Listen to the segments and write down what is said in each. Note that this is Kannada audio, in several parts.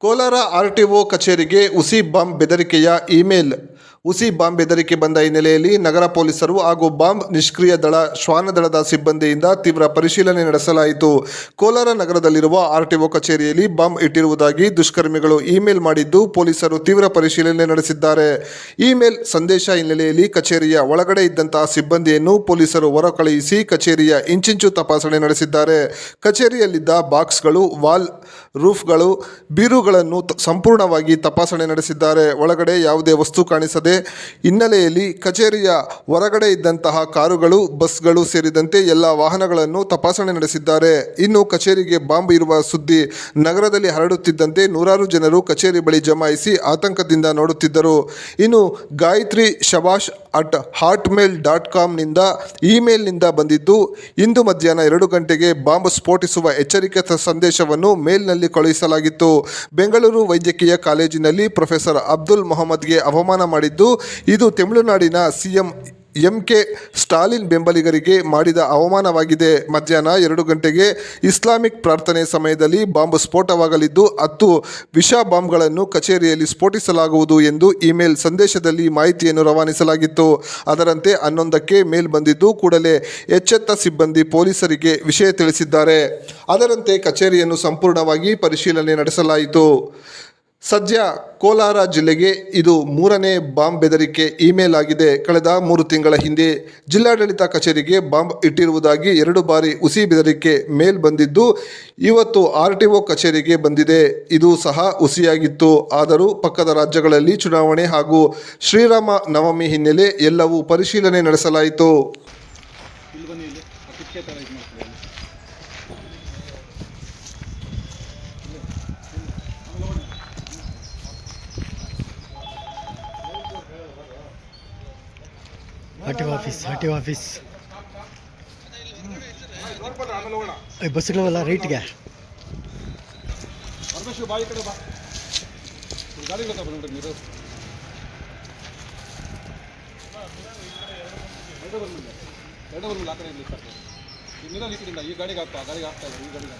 ಕೋಲಾರ ಆರ್ಟಿಒ ಕಚೇರಿಗೆ ಹುಸಿ ಬಾಂಬ್ ಬೆದರಿಕೆಯ ಇಮೇಲ್. ಹುಸಿ ಬಾಂಬ್ ಬೆದರಿಕೆ ಬಂದ ಹಿನ್ನೆಲೆಯಲ್ಲಿ ನಗರ ಪೊಲೀಸರು ಹಾಗೂ ಬಾಂಬ್ ನಿಷ್ಕ್ರಿಯ ದಳ ಶ್ವಾನದಳದ ಸಿಬ್ಬಂದಿಯಿಂದ ತೀವ್ರ ಪರಿಶೀಲನೆ ನಡೆಸಲಾಯಿತು. ಕೋಲಾರ ನಗರದಲ್ಲಿರುವ ಆರ್ಟಿಒ ಕಚೇರಿಯಲ್ಲಿ ಬಾಂಬ್ ಇಟ್ಟಿರುವುದಾಗಿ ದುಷ್ಕರ್ಮಿಗಳು ಇಮೇಲ್ ಮಾಡಿದ್ದು, ಪೊಲೀಸರು ತೀವ್ರ ಪರಿಶೀಲನೆ ನಡೆಸಿದ್ದಾರೆ. ಇಮೇಲ್ ಸಂದೇಶ ಹಿನ್ನೆಲೆಯಲ್ಲಿ ಕಚೇರಿಯ ಒಳಗಡೆ ಇದ್ದಂತಹ ಸಿಬ್ಬಂದಿಯನ್ನು ಪೊಲೀಸರು ಹೊರ ಕಳುಹಿಸಿ ಕಚೇರಿಯ ಇಂಚಿಂಚು ತಪಾಸಣೆ ನಡೆಸಿದ್ದಾರೆ. ಕಚೇರಿಯಲ್ಲಿದ್ದ ಬಾಕ್ಸ್ಗಳು, ವಾಲ್, ರೂಫ್ಗಳು, ಬೀರುಗಳನ್ನು ಸಂಪೂರ್ಣವಾಗಿ ತಪಾಸಣೆ ನಡೆಸಿದ್ದಾರೆ. ಒಳಗಡೆ ಯಾವುದೇ ವಸ್ತು ಕಾಣಿಸದೆ ಹಿನ್ನೆಲೆಯಲ್ಲಿ ಕಚೇರಿಯ ಹೊರಗಡೆ ಇದ್ದಂತಹ ಕಾರುಗಳು, ಬಸ್ಗಳು ಸೇರಿದಂತೆ ಎಲ್ಲ ವಾಹನಗಳನ್ನು ತಪಾಸಣೆ ನಡೆಸಿದ್ದಾರೆ. ಇನ್ನು ಕಚೇರಿಗೆ ಬಾಂಬ್ ಇರುವ ಸುದ್ದಿ ನಗರದಲ್ಲಿ ಹರಡುತ್ತಿದ್ದಂತೆ ನೂರಾರು ಜನರು ಕಚೇರಿ ಬಳಿ ಜಮಾಯಿಸಿ ಆತಂಕದಿಂದ ನೋಡುತ್ತಿದ್ದರು. ಇನ್ನು ಗಾಯತ್ರಿ ಶಬಾಷ್ @hotmail.com ನಿಂದ ಇಮೇಲ್ನಿಂದ ಬಂದಿದ್ದು, ಇಂದು ಮಧ್ಯಾಹ್ನ 2 ಗಂಟೆಗೆ ಬಾಂಬ್ ಸ್ಫೋಟಿಸುವ ಎಚ್ಚರಿಕೆ ಸಂದೇಶವನ್ನು ಮೇಲ್ನಲ್ಲಿ ಕಳುಹಿಸಲಾಗಿತ್ತು. ಬೆಂಗಳೂರು ವೈದ್ಯಕೀಯ ಕಾಲೇಜಿನಲ್ಲಿ ಪ್ರೊಫೆಸರ್ ಅಬ್ದುಲ್ ಮೊಹಮ್ಮದ್ಗೆ ಅವಮಾನ ಮಾಡಿದ್ದು, ಇದು ತಮಿಳುನಾಡಿನ ಸಿಎಂ ಎಂ.ಕೆ. ಸ್ಟಾಲಿನ್ ಬೆಂಬಲಿಗರಿಗೆ ಮಾಡಿದ ಅವಮಾನವಾಗಿದೆ. ಮಧ್ಯಾಹ್ನ 2 ಗಂಟೆಗೆ ಇಸ್ಲಾಮಿಕ್ ಪ್ರಾರ್ಥನೆ ಸಮಯದಲ್ಲಿ ಬಾಂಬ್ ಸ್ಫೋಟವಾಗಲಿದ್ದು, 10 ವಿಷ ಬಾಂಬ್ಗಳನ್ನು ಕಚೇರಿಯಲ್ಲಿ ಸ್ಫೋಟಿಸಲಾಗುವುದು ಎಂದು ಇಮೇಲ್ ಸಂದೇಶದಲ್ಲಿ ಮಾಹಿತಿಯನ್ನು ರವಾನಿಸಲಾಗಿತ್ತು. ಅದರಂತೆ 11ಕ್ಕೆ ಮೇಲ್ ಬಂದಿದ್ದು, ಕೂಡಲೇ ಎಚ್ಚೆತ್ತ ಸಿಬ್ಬಂದಿ ಪೊಲೀಸರಿಗೆ ವಿಷಯ ತಿಳಿಸಿದ್ದಾರೆ. ಅದರಂತೆ ಕಚೇರಿಯನ್ನು ಸಂಪೂರ್ಣವಾಗಿ ಪರಿಶೀಲನೆ ನಡೆಸಲಾಯಿತು. ಸದ್ಯ ಕೋಲಾರ ಜಿಲ್ಲೆಗೆ ಇದು 3ನೇ ಬಾಂಬ್ ಬೆದರಿಕೆ ಇಮೇಲ್ ಆಗಿದೆ. ಕಳೆದ 3 ತಿಂಗಳ ಹಿಂದೆ ಜಿಲ್ಲಾಡಳಿತ ಕಚೇರಿಗೆ ಬಾಂಬ್ ಇಟ್ಟಿರುವುದಾಗಿ 2 ಬಾರಿ ಹುಸಿ ಬೆದರಿಕೆ ಮೇಲ್ ಬಂದಿದ್ದು, ಇವತ್ತು ಆರ್ಟಿಒ ಕಚೇರಿಗೆ ಬಂದಿದೆ. ಇದು ಸಹ ಹುಸಿಯಾಗಿತ್ತು. ಆದರೂ ಪಕ್ಕದ ರಾಜ್ಯಗಳಲ್ಲಿ ಚುನಾವಣೆ ಹಾಗೂ ಶ್ರೀರಾಮ ನವಮಿ ಹಿನ್ನೆಲೆ ಎಲ್ಲವೂ ಪರಿಶೀಲನೆ ನಡೆಸಲಾಯಿತು. ಆರ್ಟಿಒ ಆಫೀಸ್ ಬಸ್ಗಳವೆಲ್ಲ ರೈಟ್ಗೆ ಈ ಗಾಡಿಗೆ ಆಗ್ತಾ ಈ ಗಾಡಿಗೆ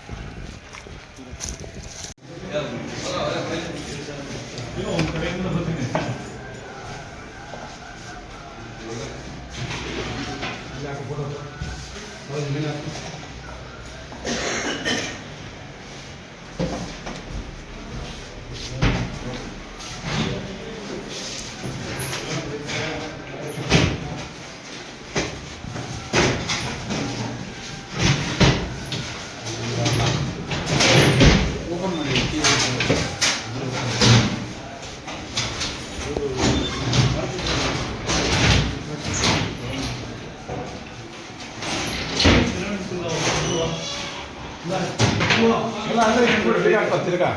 ತಿರ್ಗಾ